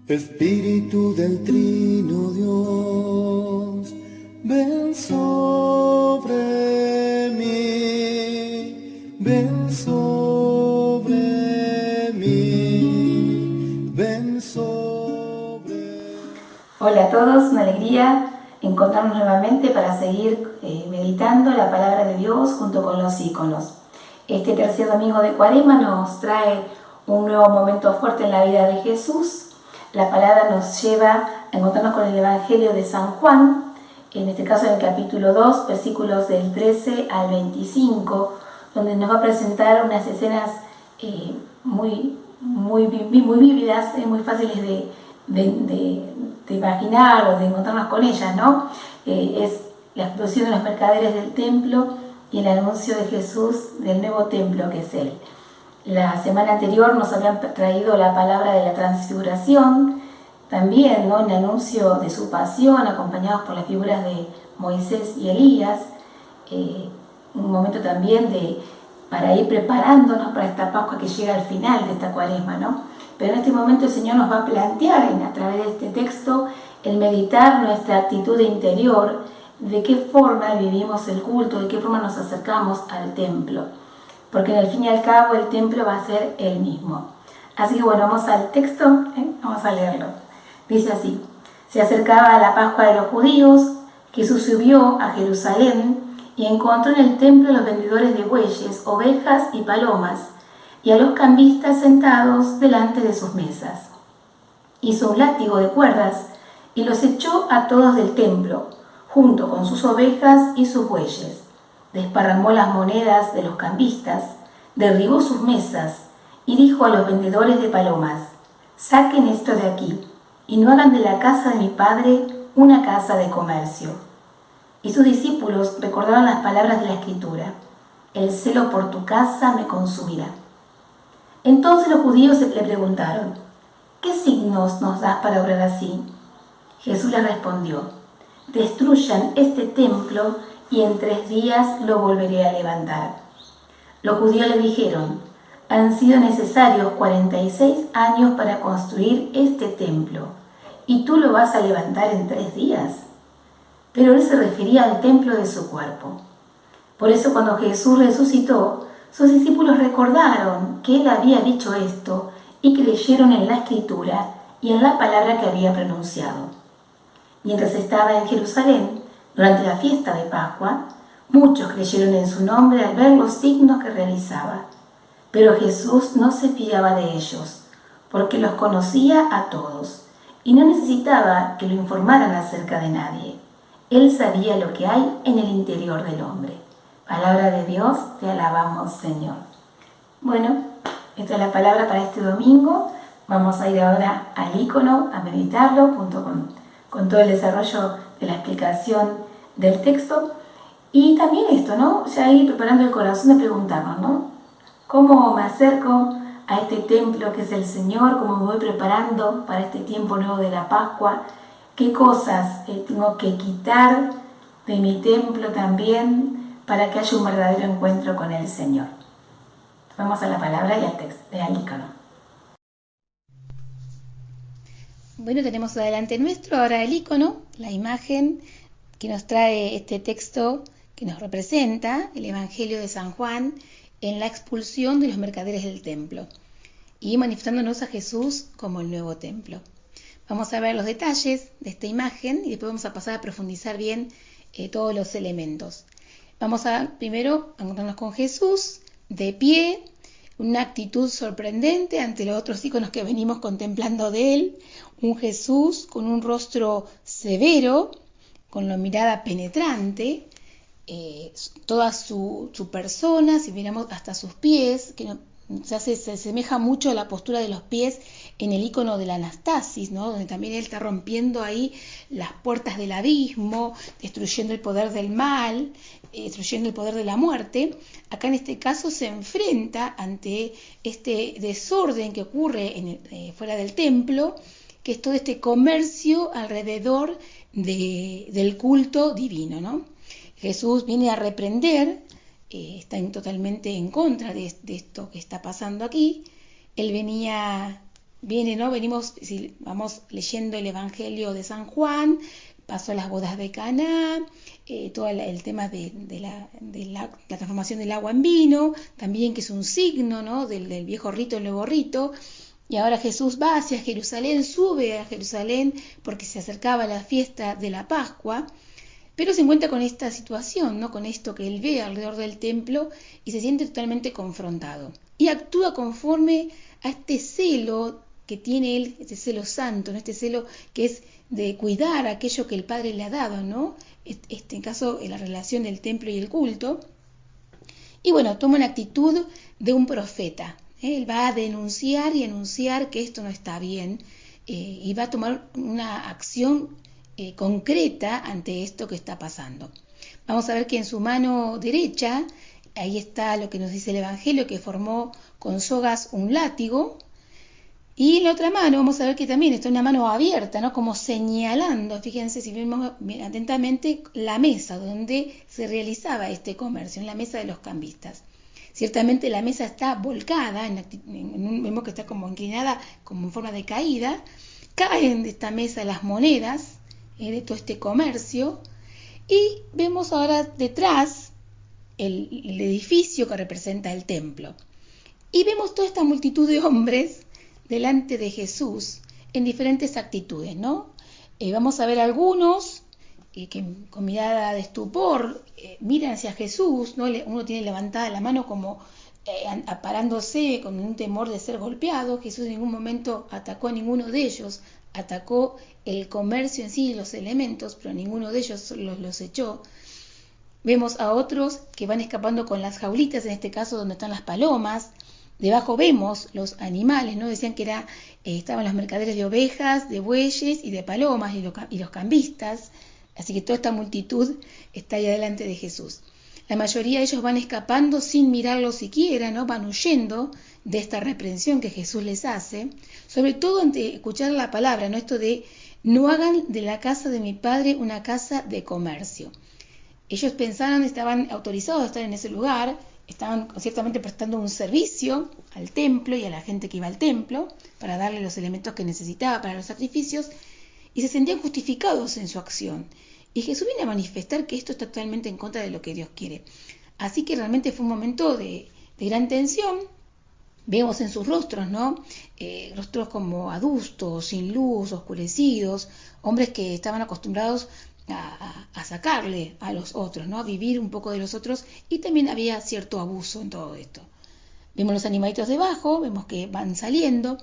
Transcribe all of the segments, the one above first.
Espíritu del Trino Dios, ven sobre mí, ven sobre mí, ven sobre... Hola a todos, una alegría encontrarnos nuevamente para seguir meditando la palabra de Dios junto con los íconos. Este tercer domingo de Cuaresma nos trae un nuevo momento fuerte en la vida de Jesús. La palabra nos lleva a encontrarnos con el Evangelio de San Juan, en este caso en el capítulo 2, versículos del 13 al 25, donde nos va a presentar unas escenas muy vívidas, muy fáciles de imaginar o de encontrarnos con ellas, ¿no? Es la explosión de los mercaderes del templo y el anuncio de Jesús del nuevo templo que es Él. La semana anterior nos habían traído la palabra de la transfiguración, también, ¿no?, el anuncio de su pasión, acompañados por las figuras de Moisés y Elías, un momento también para ir preparándonos para esta Pascua que llega al final de esta Cuaresma, ¿no? Pero en este momento el Señor nos va a plantear, a través de este texto, el meditar nuestra actitud interior, de qué forma vivimos el culto, de qué forma nos acercamos al templo. Porque al fin y al cabo el templo va a ser Él mismo. Así que bueno, vamos al texto, vamos a leerlo. Dice así: se acercaba a la Pascua de los judíos, Jesús subió a Jerusalén y encontró en el templo a los vendedores de bueyes, ovejas y palomas, y a los cambistas sentados delante de sus mesas. Hizo un látigo de cuerdas y los echó a todos del templo, junto con sus ovejas y sus bueyes. Desparramó las monedas de los cambistas, derribó sus mesas y dijo a los vendedores de palomas: saquen esto de aquí y no hagan de la casa de mi padre una casa de comercio. Y sus discípulos recordaron las palabras de la Escritura: el celo por tu casa me consumirá. Entonces los judíos le preguntaron: ¿qué signos nos das para obrar así? Jesús les respondió: destruyan este templo y en 3 días lo volveré a levantar. Los judíos le dijeron: han sido necesarios 46 años para construir este templo, ¿y tú lo vas a levantar en 3 días? Pero él se refería al templo de su cuerpo. Por eso cuando Jesús resucitó, sus discípulos recordaron que él había dicho esto y creyeron en la Escritura y en la palabra que había pronunciado. Mientras estaba en Jerusalén, durante la fiesta de Pascua, muchos creyeron en su nombre al ver los signos que realizaba. Pero Jesús no se fiaba de ellos, porque los conocía a todos y no necesitaba que lo informaran acerca de nadie. Él sabía lo que hay en el interior del hombre. Palabra de Dios, te alabamos, Señor. Bueno, esta es la palabra para este domingo. Vamos a ir ahora al ícono, a meditarlo, junto con todo el desarrollo de la explicación del texto. Y también esto, ¿no? Ya ir preparando el corazón de preguntarnos, ¿no? ¿Cómo me acerco a este templo que es el Señor? ¿Cómo me voy preparando para este tiempo nuevo de la Pascua? ¿Qué cosas tengo que quitar de mi templo también para que haya un verdadero encuentro con el Señor? Vamos a la palabra y al texto, al ícono. Bueno, tenemos adelante nuestro ahora el ícono, la imagen que nos trae este texto que nos representa el Evangelio de San Juan en la expulsión de los mercaderes del templo y manifestándonos a Jesús como el nuevo templo. Vamos a ver los detalles de esta imagen y después vamos a pasar a profundizar bien todos los elementos. Vamos a primero encontrarnos con Jesús de pie, una actitud sorprendente ante los otros íconos que venimos contemplando de él, un Jesús con un rostro severo, con la mirada penetrante, toda su persona, si miramos hasta sus pies, que se asemeja mucho a la postura de los pies en el icono de la Anastasis, ¿no?, donde también él está rompiendo ahí las puertas del abismo, destruyendo el poder del mal, destruyendo el poder de la muerte. Acá en este caso se enfrenta ante este desorden que ocurre fuera del templo, que es todo este comercio alrededor del culto divino, ¿no? Jesús viene a reprender, está totalmente en contra de esto que está pasando aquí. Él venía viene, ¿no? Si vamos leyendo el Evangelio de San Juan, pasó las bodas de Caná, todo el tema de la transformación del agua en vino, también que es un signo, ¿no? del viejo rito, el nuevo rito. Y ahora Jesús va hacia Jerusalén, sube a Jerusalén porque se acercaba la fiesta de la Pascua, pero se encuentra con esta situación, ¿no? Con esto que él ve alrededor del templo y se siente totalmente confrontado. Y actúa conforme a este celo que tiene él, este celo santo, ¿no? Este celo que es de cuidar aquello que el Padre le ha dado, ¿no? En caso, en la relación del templo y el culto. Y bueno, toma una actitud de un profeta. Él va a denunciar y anunciar que esto no está bien y va a tomar una acción concreta ante esto que está pasando. Vamos a ver que en su mano derecha, ahí está lo que nos dice el Evangelio, que formó con sogas un látigo, y en la otra mano vamos a ver que también está una mano abierta, ¿no? Como señalando, fíjense si vemos atentamente, la mesa donde se realizaba este comercio, en la mesa de los cambistas. Ciertamente la mesa está volcada, vemos que está como inclinada, como en forma de caída. Caen de esta mesa las monedas de todo este comercio, y vemos ahora detrás el edificio que representa el templo. Y vemos toda esta multitud de hombres delante de Jesús en diferentes actitudes, ¿no? Vamos a ver algunos que con mirada de estupor miran hacia Jesús, ¿no? Uno tiene levantada la mano como parándose con un temor de ser golpeado. Jesús en ningún momento atacó a ninguno de ellos, atacó el comercio en sí, los elementos, pero ninguno de ellos los echó. Vemos a otros que van escapando con las jaulitas, en este caso donde están las palomas. Debajo vemos los animales, ¿no? Decían que estaban los mercaderes de ovejas, de bueyes y de palomas y los cambistas. Así que toda esta multitud está ahí delante de Jesús. La mayoría de ellos van escapando sin mirarlo siquiera, ¿no? Van huyendo de esta reprensión que Jesús les hace, sobre todo ante escuchar la palabra, ¿no? Esto de no hagan de la casa de mi Padre una casa de comercio. Ellos pensaron, estaban autorizados a estar en ese lugar, estaban ciertamente prestando un servicio al templo y a la gente que iba al templo para darle los elementos que necesitaba para los sacrificios, y se sentían justificados en su acción. Y Jesús viene a manifestar que esto está totalmente en contra de lo que Dios quiere. Así que realmente fue un momento de gran tensión. Vemos en sus rostros, ¿no? Rostros como adustos, sin luz, oscurecidos, hombres que estaban acostumbrados a sacarle a los otros, ¿no? A vivir un poco de los otros, y también había cierto abuso en todo esto. Vemos los animalitos debajo, vemos que van saliendo.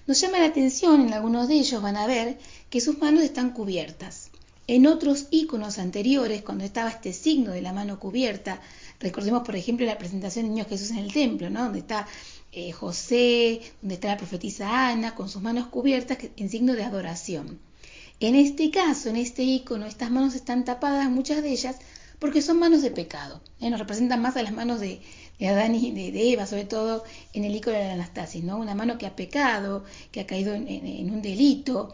Nos llama la atención, en algunos de ellos van a ver que sus manos están cubiertas. En otros íconos anteriores, cuando estaba este signo de la mano cubierta, recordemos por ejemplo la presentación del niño Jesús en el templo, ¿no? Donde está José, donde está la profetisa Ana, con sus manos cubiertas en signo de adoración. En este caso, en este ícono, estas manos están tapadas, muchas de ellas, porque son manos de pecado. Nos representan más a las manos de Adán y de Eva, sobre todo en el ícono de la Anastasis, ¿no? Una mano que ha pecado, que ha caído en un delito,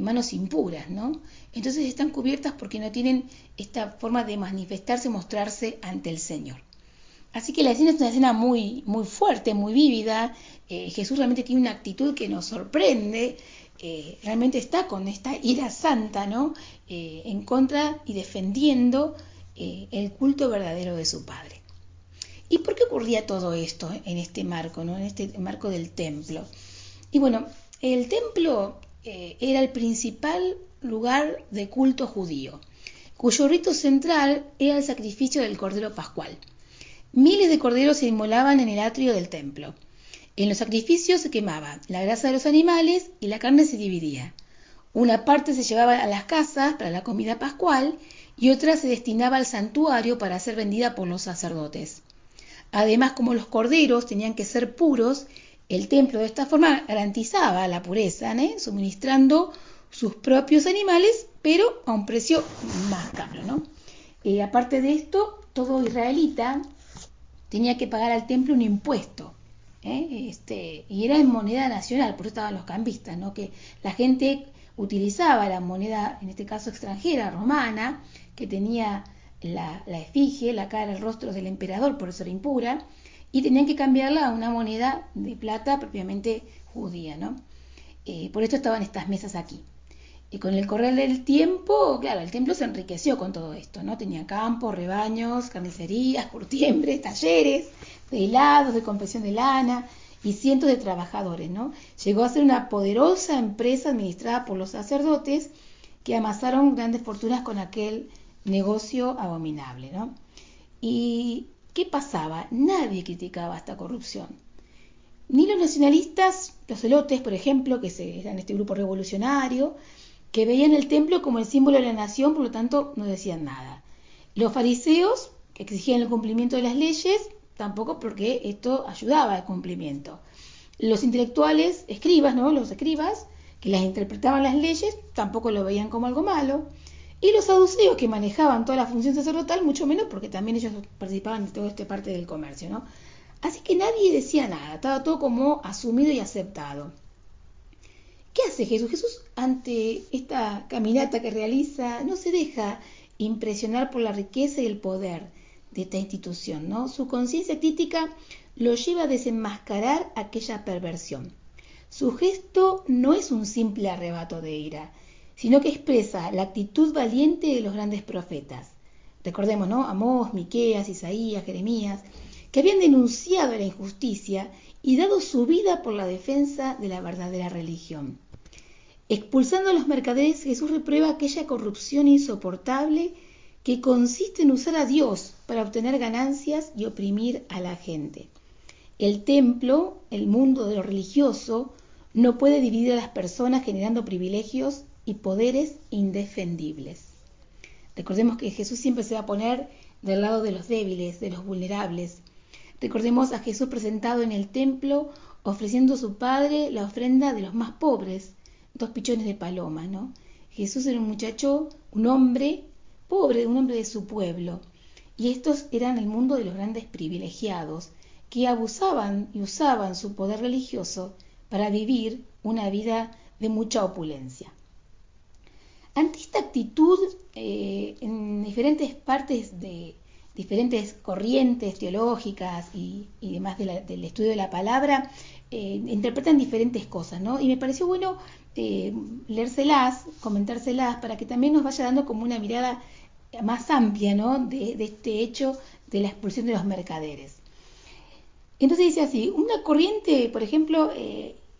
manos impuras, ¿no? Entonces están cubiertas porque no tienen esta forma de manifestarse, mostrarse ante el Señor. Así que la escena es una escena muy, muy fuerte, muy vívida. Jesús realmente tiene una actitud que nos sorprende. Realmente está con esta ira santa, ¿no? En contra y defendiendo el culto verdadero de su Padre. ¿Y por qué ocurría todo esto en este marco, ¿no? En este marco del templo? Y bueno, el templo era el principal lugar de culto judío, cuyo rito central era el sacrificio del Cordero Pascual. Miles de corderos se inmolaban en el atrio del templo. En los sacrificios se quemaba la grasa de los animales y la carne se dividía. Una parte se llevaba a las casas para la comida pascual y otra se destinaba al santuario para ser vendida por los sacerdotes. Además, como los corderos tenían que ser puros, el templo de esta forma garantizaba la pureza, suministrando sus propios animales, pero a un precio más caro, ¿no? Aparte de esto, todo israelita tenía que pagar al templo un impuesto, y era en moneda nacional, por eso estaban los cambistas, ¿no? Que la gente utilizaba la moneda, en este caso extranjera, romana, que tenía la efigie, la cara, el rostro del emperador, por eso era impura, y tenían que cambiarla a una moneda de plata propiamente judía, ¿no? Por esto estaban estas mesas aquí. Y con el correr del tiempo, claro, el templo se enriqueció con todo esto, ¿no? Tenía campos, rebaños, carnicerías, curtiembres, talleres de hilados, de confección de lana y cientos de trabajadores, ¿no? Llegó a ser una poderosa empresa administrada por los sacerdotes que amasaron grandes fortunas con aquel negocio abominable, ¿no? ¿Y qué pasaba? Nadie criticaba esta corrupción. Ni los nacionalistas, los celotes, por ejemplo, que eran este grupo revolucionario, que veían el templo como el símbolo de la nación, por lo tanto no decían nada. Los fariseos, que exigían el cumplimiento de las leyes, tampoco, porque esto ayudaba al cumplimiento. Los intelectuales, escribas, ¿no? Los escribas, que las interpretaban las leyes, tampoco lo veían como algo malo. Y los saduceos, que manejaban toda la función sacerdotal, mucho menos, porque también ellos participaban de toda esta parte del comercio, ¿no? Así que nadie decía nada, estaba todo como asumido y aceptado. ¿Qué hace Jesús? Jesús, ante esta caminata que realiza, no se deja impresionar por la riqueza y el poder de esta institución, ¿no? Su conciencia crítica lo lleva a desenmascarar aquella perversión. Su gesto no es un simple arrebato de ira, sino que expresa la actitud valiente de los grandes profetas. Recordemos, ¿no? Amós, Miqueas, Isaías, Jeremías, que habían denunciado la injusticia y dado su vida por la defensa de la verdadera religión. Expulsando a los mercaderes, Jesús reprueba aquella corrupción insoportable que consiste en usar a Dios para obtener ganancias y oprimir a la gente. El templo, el mundo de lo religioso, no puede dividir a las personas generando privilegios y poderes indefendibles. Recordemos que Jesús siempre se va a poner del lado de los débiles, de los vulnerables. Recordemos a Jesús presentado en el templo ofreciendo a su Padre la ofrenda de los más pobres, 2 pichones de paloma, ¿no? Jesús era un muchacho, un hombre pobre, un hombre de su pueblo. Y estos eran el mundo de los grandes privilegiados, que abusaban y usaban su poder religioso para vivir una vida de mucha opulencia. Ante esta actitud, en diferentes partes de diferentes corrientes teológicas y demás del estudio de la palabra, interpretan diferentes cosas, ¿no? Y me pareció bueno leérselas, comentárselas, para que también nos vaya dando como una mirada más amplia, ¿no? de este hecho de la expulsión de los mercaderes. Entonces dice así, una corriente, por ejemplo,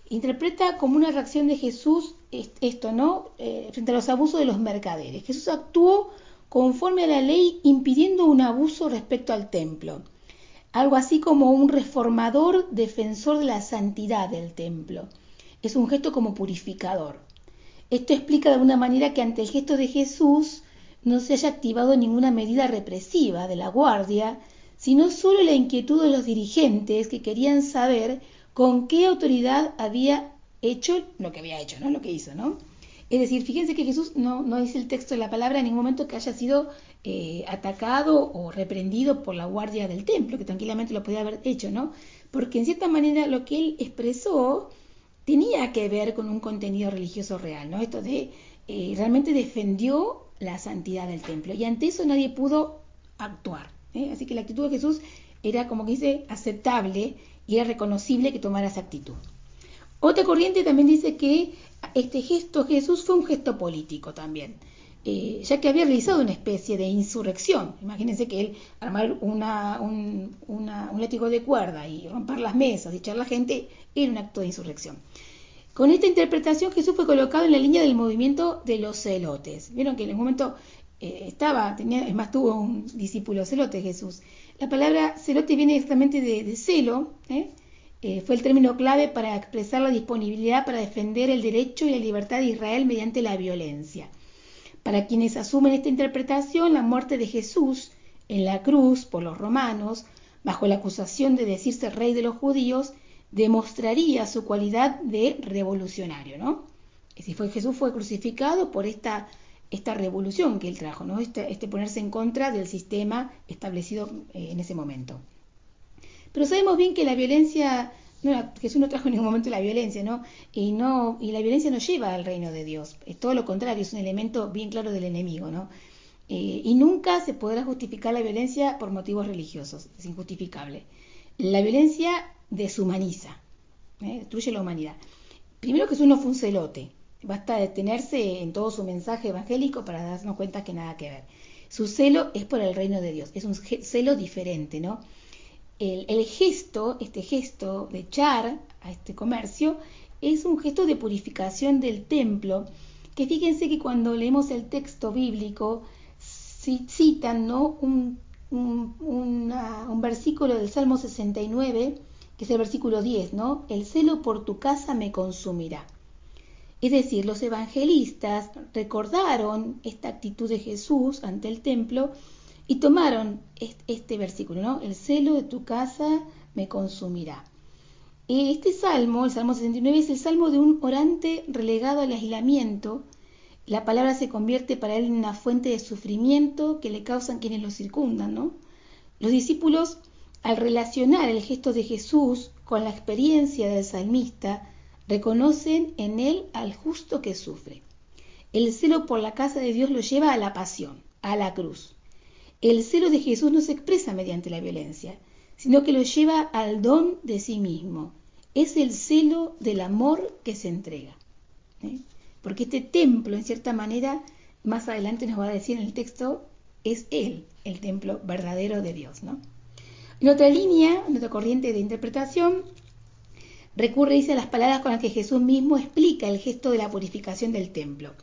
interpreta como una reacción de Jesús esto, ¿no? Frente a los abusos de los mercaderes. Jesús actuó conforme a la ley, impidiendo un abuso respecto al templo. Algo así como un reformador defensor de la santidad del templo. Es un gesto como purificador. Esto explica de alguna manera que ante el gesto de Jesús no se haya activado ninguna medida represiva de la guardia, sino solo la inquietud de los dirigentes que querían saber con qué autoridad había hecho lo que había hecho, ¿no? Lo que hizo, ¿no? Es decir, fíjense que Jesús no dice el texto de la palabra en ningún momento que haya sido atacado o reprendido por la guardia del templo, que tranquilamente lo podía haber hecho, ¿no? Porque en cierta manera lo que él expresó tenía que ver con un contenido religioso real, ¿no? Esto de realmente defendió la santidad del templo y ante eso nadie pudo actuar, ¿eh? Así que la actitud de Jesús era, como que dice, aceptable y era reconocible que tomara esa actitud. Otra corriente también dice que este gesto Jesús fue un gesto político también, ya que había realizado una especie de insurrección. Imagínense que él armar un látigo de cuerda y romper las mesas y echar a la gente era un acto de insurrección. Con esta interpretación Jesús fue colocado en la línea del movimiento de los celotes. Vieron que en un momento es más, tuvo un discípulo celote Jesús. La palabra celote viene exactamente de celo, fue el término clave para expresar la disponibilidad para defender el derecho y la libertad de Israel mediante la violencia. Para quienes asumen esta interpretación, la muerte de Jesús en la cruz por los romanos, bajo la acusación de decirse rey de los judíos, demostraría su cualidad de revolucionario, ¿no? Es decir, Jesús fue crucificado por esta revolución que él trajo, ¿no? Este ponerse en contra del sistema establecido en ese momento. Pero sabemos bien que la violencia, Jesús no trajo en ningún momento la violencia, ¿no? Y la violencia no lleva al reino de Dios. Es todo lo contrario, es un elemento bien claro del enemigo, ¿no? Y nunca se podrá justificar la violencia por motivos religiosos, es injustificable. La violencia deshumaniza, destruye la humanidad. Primero, Jesús no fue un celote. Basta detenerse en todo su mensaje evangélico para darnos cuenta que nada que ver. Su celo es por el reino de Dios. Es un celo diferente, ¿no? El gesto, este gesto de echar a este comercio, es un gesto de purificación del templo, que fíjense que cuando leemos el texto bíblico, citan, ¿no?, un versículo del Salmo 69, que es el versículo 10, ¿no? El celo por tu casa me consumirá. Es decir, los evangelistas recordaron esta actitud de Jesús ante el templo y tomaron este versículo, ¿no? El celo de tu casa me consumirá. Este salmo, el Salmo 69, es el salmo de un orante relegado al aislamiento. La palabra se convierte para él en una fuente de sufrimiento que le causan quienes lo circundan, ¿no? Los discípulos, al relacionar el gesto de Jesús con la experiencia del salmista, reconocen en él al justo que sufre. El celo por la casa de Dios lo lleva a la pasión, a la cruz. El celo de Jesús no se expresa mediante la violencia, sino que lo lleva al don de sí mismo. Es el celo del amor que se entrega. Porque este templo, en cierta manera, más adelante nos va a decir en el texto, es Él, el templo verdadero de Dios, ¿no? En otra línea, en otra corriente de interpretación, recurre, dice, a las palabras con las que Jesús mismo explica el gesto de la purificación del templo.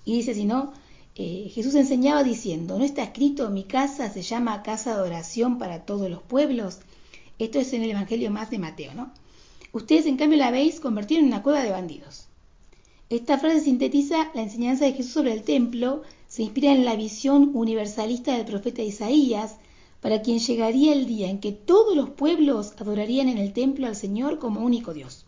Y dice, si no, Jesús enseñaba diciendo, ¿no está escrito, mi casa se llama casa de oración para todos los pueblos? Esto es en el Evangelio más de Mateo, ¿no? Ustedes, en cambio, la habéis convertido en una cueva de bandidos. Esta frase sintetiza la enseñanza de Jesús sobre el templo, se inspira en la visión universalista del profeta Isaías, para quien llegaría el día en que todos los pueblos adorarían en el templo al Señor como único Dios.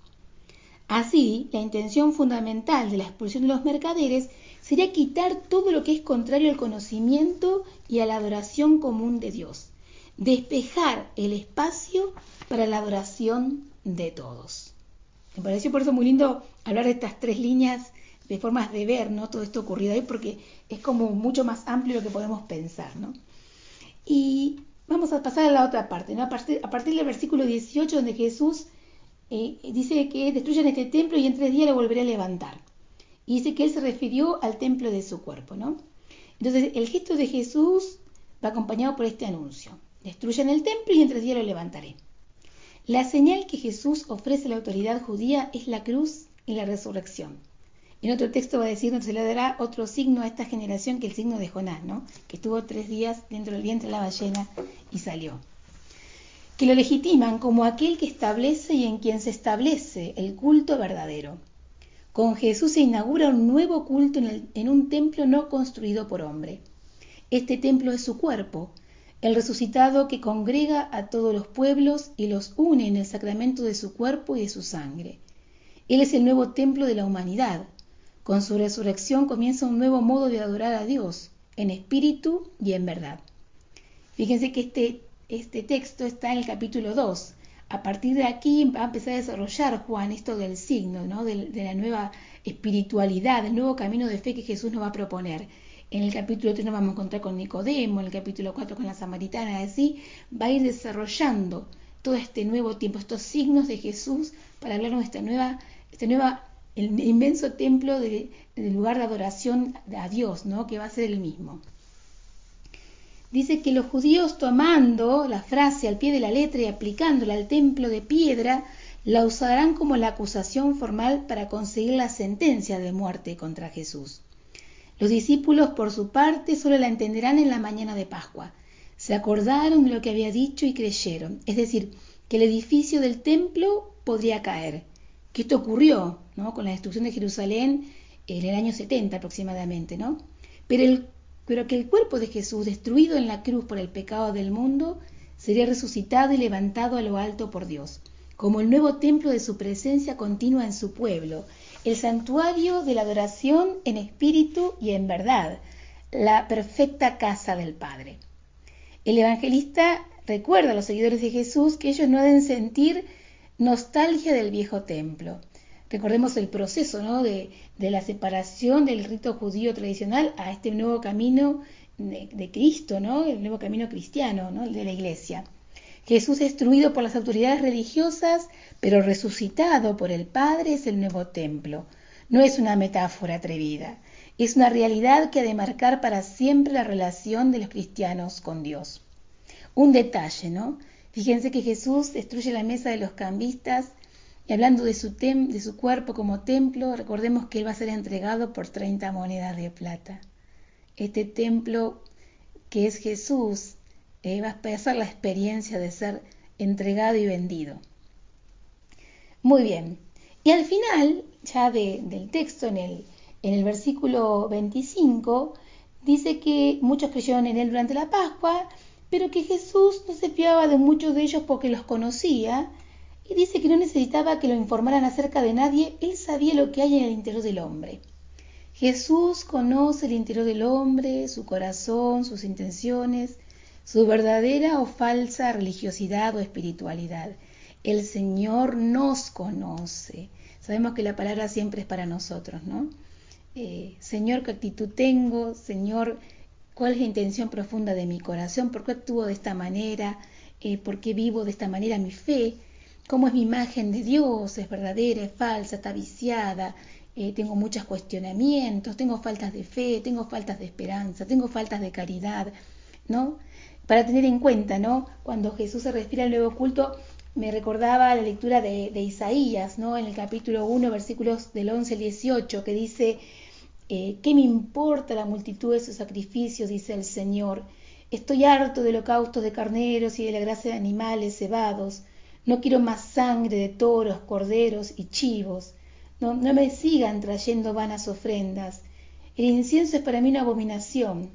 Así, la intención fundamental de la expulsión de los mercaderes sería quitar todo lo que es contrario al conocimiento y a la adoración común de Dios, despejar el espacio para la adoración de todos. Me pareció por eso muy lindo hablar de estas tres líneas de formas de ver, ¿no?, todo esto ocurrido ahí, porque es como mucho más amplio lo que podemos pensar, ¿no? Y vamos a pasar a la otra parte, ¿no? A partir del versículo 18, donde Jesús dice que destruyan este templo y en 3 días lo volveré a levantar. Y dice que Él se refirió al templo de su cuerpo, ¿no? Entonces, el gesto de Jesús va acompañado por este anuncio. Destruyan el templo y en 3 días lo levantaré. La señal que Jesús ofrece a la autoridad judía es la cruz y la resurrección. En otro texto va a decir, no se le dará otro signo a esta generación que el signo de Jonás, ¿no?, que estuvo 3 días dentro del vientre de la ballena y salió. Que lo legitiman como aquel que establece y en quien se establece el culto verdadero. Con Jesús se inaugura un nuevo culto en un templo no construido por hombre. Este templo es su cuerpo, el resucitado que congrega a todos los pueblos y los une en el sacramento de su cuerpo y de su sangre. Él es el nuevo templo de la humanidad. Con su resurrección comienza un nuevo modo de adorar a Dios, en espíritu y en verdad. Fíjense que este texto está en el capítulo 2. A partir de aquí va a empezar a desarrollar Juan esto del signo, ¿no?, de la nueva espiritualidad, del nuevo camino de fe que Jesús nos va a proponer. En el capítulo 3 nos vamos a encontrar con Nicodemo, en el capítulo 4 con la samaritana, así va a ir desarrollando todo este nuevo tiempo, estos signos de Jesús para hablarnos de esta nueva el inmenso templo del lugar de adoración a Dios, ¿no?, que va a ser el mismo. Dice que los judíos, tomando la frase al pie de la letra y aplicándola al templo de piedra, la usarán como la acusación formal para conseguir la sentencia de muerte contra Jesús. Los discípulos, por su parte, solo la entenderán en la mañana de Pascua. Se acordaron de lo que había dicho y creyeron, es decir, que el edificio del templo podría caer. Que esto ocurrió, ¿no?, con la destrucción de Jerusalén en el año 70 aproximadamente, ¿no? Pero que el cuerpo de Jesús, destruido en la cruz por el pecado del mundo, sería resucitado y levantado a lo alto por Dios, como el nuevo templo de su presencia continua en su pueblo, el santuario de la adoración en espíritu y en verdad, la perfecta casa del Padre. El evangelista recuerda a los seguidores de Jesús que ellos no deben sentir nostalgia del viejo templo. Recordemos el proceso, ¿no?, de la separación del rito judío tradicional a este nuevo camino de Cristo, ¿no?, el nuevo camino cristiano, ¿no?, el de la iglesia. Jesús destruido por las autoridades religiosas, pero resucitado por el Padre es el nuevo templo. No es una metáfora atrevida, es una realidad que ha de marcar para siempre la relación de los cristianos con Dios. Un detalle, ¿no? Fíjense que Jesús destruye la mesa de los cambistas y hablando de su cuerpo como templo, recordemos que Él va a ser entregado por 30 monedas de plata. Este templo que es Jesús va a pasar la experiencia de ser entregado y vendido. Muy bien. Y al final, ya del texto, en el versículo 25, dice que muchos creyeron en Él durante la Pascua, pero que Jesús no se fiaba de muchos de ellos porque los conocía, y dice que no necesitaba que lo informaran acerca de nadie, Él sabía lo que hay en el interior del hombre. Jesús conoce el interior del hombre, su corazón, sus intenciones, su verdadera o falsa religiosidad o espiritualidad. El Señor nos conoce. Sabemos que la palabra siempre es para nosotros, ¿no? Señor, ¿qué actitud tengo? Señor, ¿cuál es la intención profunda de mi corazón? ¿Por qué actúo de esta manera? ¿Por qué vivo de esta manera mi fe? ¿Cómo es mi imagen de Dios? ¿Es verdadera? ¿Es falsa? ¿Está viciada? Tengo muchos cuestionamientos, tengo faltas de fe, tengo faltas de esperanza, tengo faltas de caridad, ¿no? Para tener en cuenta, ¿no? Cuando Jesús se refiere al nuevo culto, me recordaba la lectura de Isaías, ¿no? En el capítulo 1, versículos del 11 al 18, que dice, ¿qué me importa la multitud de sus sacrificios? Dice el Señor. Estoy harto de holocaustos de carneros y de la grasa de animales cebados. No quiero más sangre de toros, corderos y chivos. No me sigan trayendo vanas ofrendas. El incienso es para mí una abominación.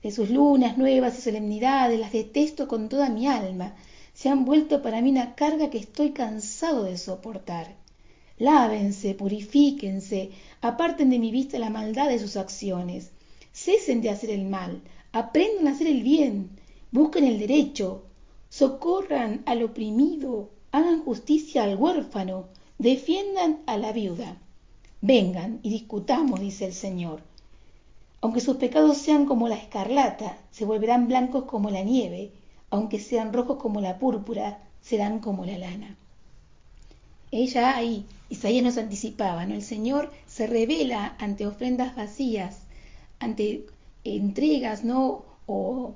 De sus lunas nuevas y solemnidades las detesto con toda mi alma. Se han vuelto para mí una carga que estoy cansado de soportar. Lávense, purifíquense, aparten de mi vista la maldad de sus acciones. Cesen de hacer el mal, aprendan a hacer el bien, busquen el derecho, socorran al oprimido, hagan justicia al huérfano, defiendan a la viuda. Vengan y discutamos, dice el Señor. Aunque sus pecados sean como la escarlata, se volverán blancos como la nieve. Aunque sean rojos como la púrpura, serán como la lana. Ella ahí, Isaías nos anticipaba, ¿no? El Señor se revela ante ofrendas vacías, ante entregas, ¿no? O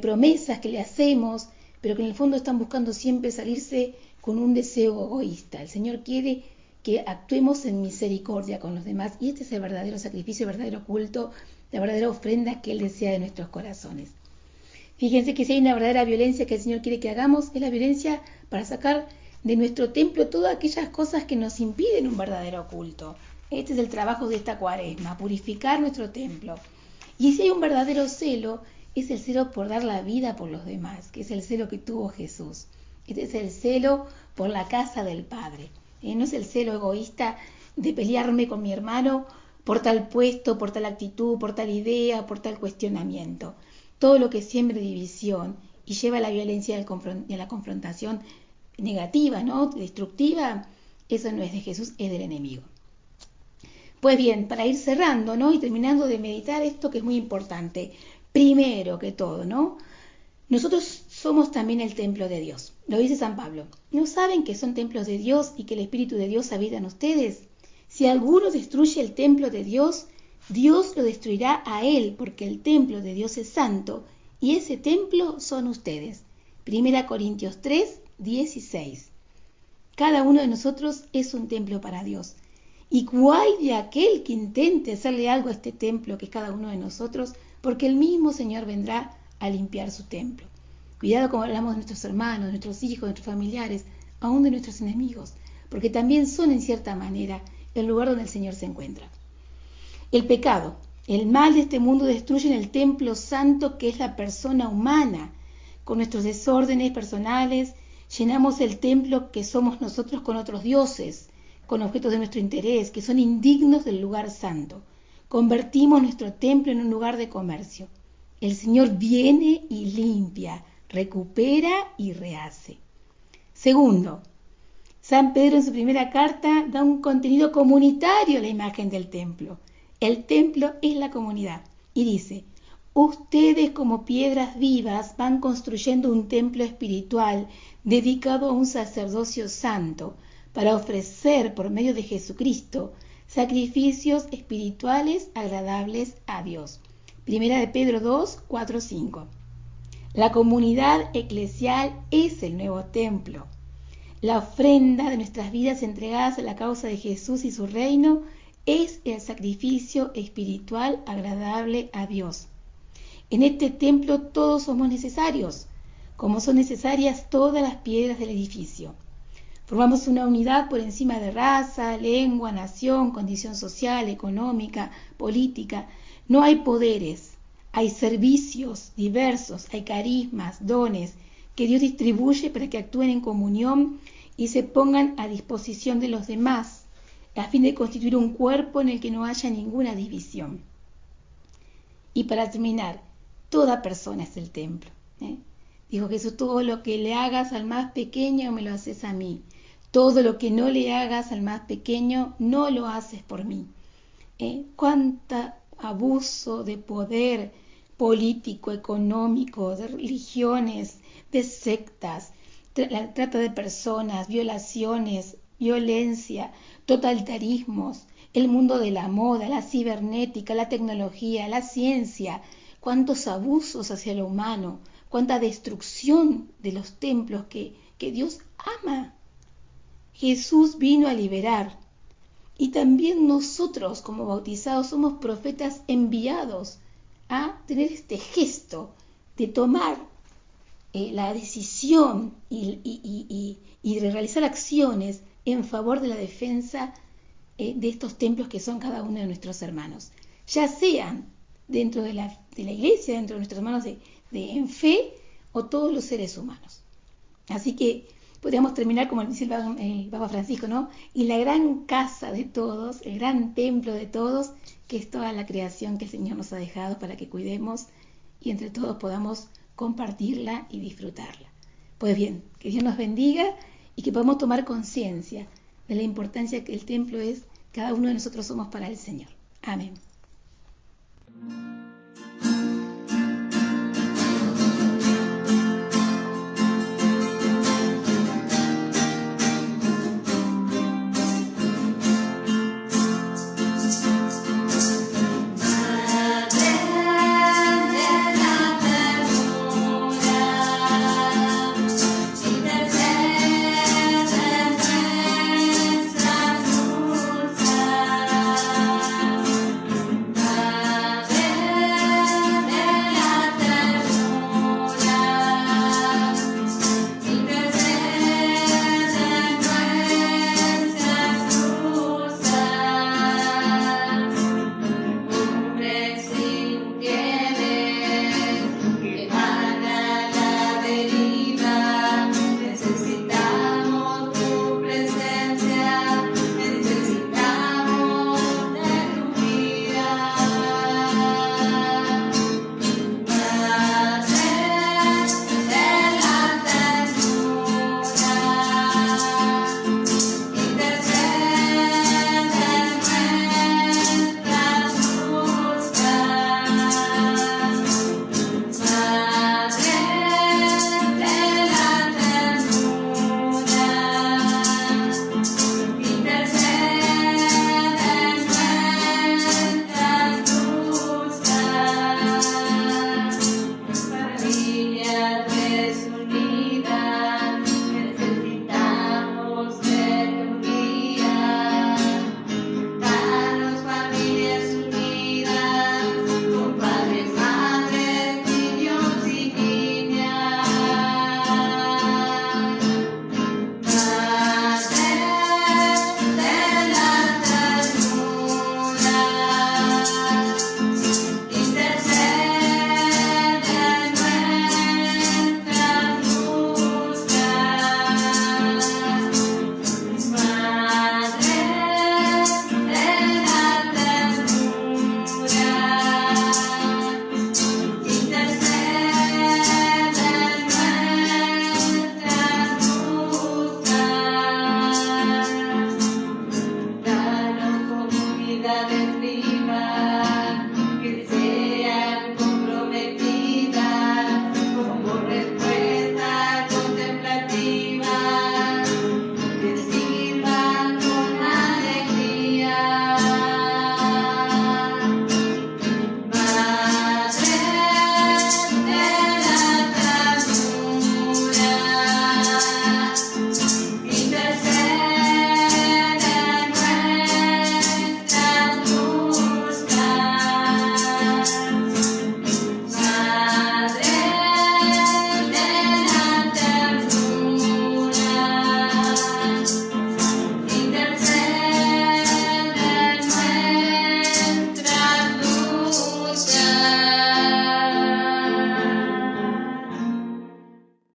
promesas que le hacemos, pero que en el fondo están buscando siempre salirse con un deseo egoísta. El Señor quiere que actuemos en misericordia con los demás y este es el verdadero sacrificio, el verdadero culto, la verdadera ofrenda que Él desea de nuestros corazones. Fíjense que si hay una verdadera violencia que el Señor quiere que hagamos, es la violencia para sacar de nuestro templo todas aquellas cosas que nos impiden un verdadero culto. Este es el trabajo de esta Cuaresma, purificar nuestro templo. Y si hay un verdadero celo, es el celo por dar la vida por los demás, que es el celo que tuvo Jesús. Este es el celo por la casa del Padre. No es el celo egoísta de pelearme con mi hermano por tal puesto, por tal actitud, por tal idea, por tal cuestionamiento. Todo lo que siembre división y lleva a la violencia y a la confrontación negativa, ¿no? Destructiva, eso no es de Jesús, es del enemigo. Pues bien, para ir cerrando, ¿no? Y terminando de meditar esto que es muy importante, primero que todo, ¿no? Nosotros somos también el templo de Dios. Lo dice San Pablo. ¿No saben que son templos de Dios y que el Espíritu de Dios habita en ustedes? Si alguno destruye el templo de Dios, Dios lo destruirá a él, porque el templo de Dios es santo, y ese templo son ustedes. 1 Corintios 3, 16. Cada uno de nosotros es un templo para Dios. Y guay de aquel que intente hacerle algo a este templo que es cada uno de nosotros, porque el mismo Señor vendrá a limpiar su templo. Cuidado como hablamos de nuestros hermanos, de nuestros hijos, de nuestros familiares, aún de nuestros enemigos, porque también son en cierta manera el lugar donde el Señor se encuentra. El pecado, el mal de este mundo destruyen el templo santo que es la persona humana. Con nuestros desórdenes personales llenamos el templo que somos nosotros con otros dioses, con objetos de nuestro interés, que son indignos del lugar santo. Convertimos nuestro templo en un lugar de comercio. El Señor viene y limpia, recupera y rehace. Segundo, San Pedro en su primera carta da un contenido comunitario a la imagen del templo. El templo es la comunidad y dice, Ustedes como piedras vivas van construyendo un templo espiritual dedicado a un sacerdocio santo para ofrecer por medio de Jesucristo sacrificios espirituales agradables a Dios. Primera de Pedro 2, 4, 5. La comunidad eclesial es el nuevo templo. La ofrenda de nuestras vidas entregadas a la causa de Jesús y su reino es el sacrificio espiritual agradable a Dios. En este templo todos somos necesarios, como son necesarias todas las piedras del edificio. Formamos una unidad por encima de raza, lengua, nación, condición social, económica, política. No hay poderes, hay servicios diversos, hay carismas, dones que Dios distribuye para que actúen en comunión y se pongan a disposición de los demás, a fin de constituir un cuerpo en el que no haya ninguna división. Y para terminar, toda persona es el templo. Dijo Jesús, todo lo que le hagas al más pequeño me lo haces a mí. Todo lo que no le hagas al más pequeño no lo haces por mí. Cuánto abuso de poder político, económico, de religiones, de sectas, la trata de personas, violaciones, violencia, totalitarismos, el mundo de la moda, la cibernética, la tecnología, la ciencia, cuántos abusos hacia lo humano, cuánta destrucción de los templos que Dios ama. Jesús vino a liberar. Y también nosotros como bautizados somos profetas enviados a tener este gesto de tomar la decisión y de realizar acciones en favor de la defensa de estos templos que son cada uno de nuestros hermanos, ya sean dentro de la iglesia, dentro de nuestros hermanos en fe o todos los seres humanos. Así que podríamos terminar como dice el Papa Francisco, ¿no? Y la gran casa de todos, el gran templo de todos, que es toda la creación que el Señor nos ha dejado para que cuidemos y entre todos podamos compartirla y disfrutarla. Pues bien, que Dios nos bendiga y que podamos tomar conciencia de la importancia que el templo es, cada uno de nosotros somos para el Señor. Amén.